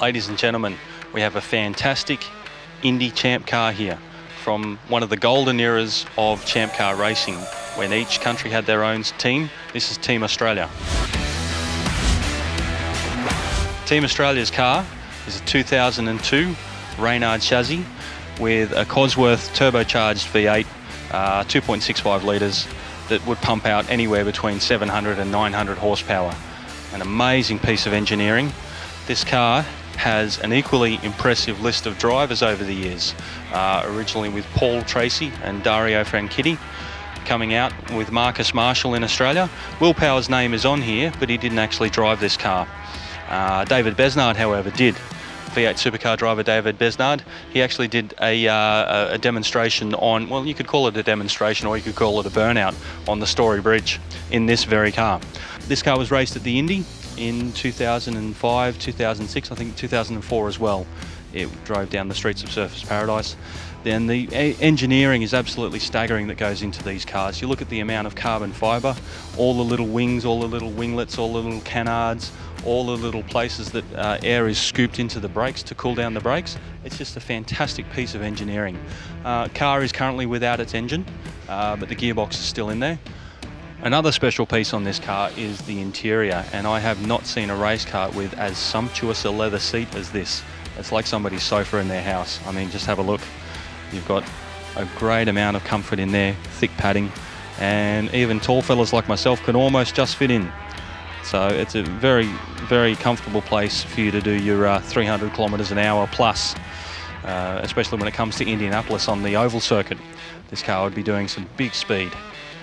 Ladies and gentlemen, we have a fantastic Indy Champ car here from one of the golden eras of Champ car racing when each country had their own team. This is Team Australia. Team Australia's car is a 2002 Reynard chassis with a Cosworth turbocharged V8, 2.65 litres that would pump out anywhere between 700 and 900 horsepower. An amazing piece of engineering. This car has an equally impressive list of drivers over the years, originally with Paul Tracy and Dario Franchitti, coming out with Marcus Marshall in Australia. Will Power's name is on here, but he didn't actually drive this car. David Besnard, however, did. V8 supercar driver David Besnard. He actually did a demonstration on, well, you could call it a demonstration or you could call it a burnout on the Story Bridge in this very car. This car was raced at the Indy in 2005, 2006, I think 2004 as well. It drove down the streets of Surfers Paradise. Then the engineering is absolutely staggering that goes into these cars. You look at the amount of carbon fibre, all the little wings, all the little winglets, all the little canards, all the little places that air is scooped into the brakes to cool down the brakes. It's just a fantastic piece of engineering. Car is currently without its engine, but the gearbox is still in there. Another special piece on this car is the interior, and I have not seen a race car with as sumptuous a leather seat as this. It's like somebody's sofa in their house. I mean, just have a look. You've got a great amount of comfort in there, thick padding, and even tall fellas like myself can almost just fit in. So it's a very, very comfortable place for you to do your 300 kilometres an hour plus, especially when it comes to Indianapolis on the oval circuit. This car would be doing some big speed,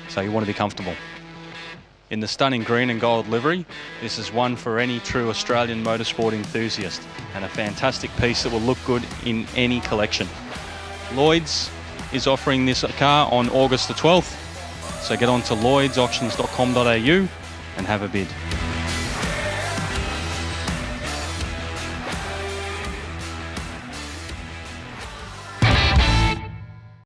so you want to be comfortable. In the stunning green and gold livery, this is one for any true Australian motorsport enthusiast, and a fantastic piece that will look good in any collection. Lloyds is offering this car on August the 12th, so get on to lloydsauctions.com.au and have a bid.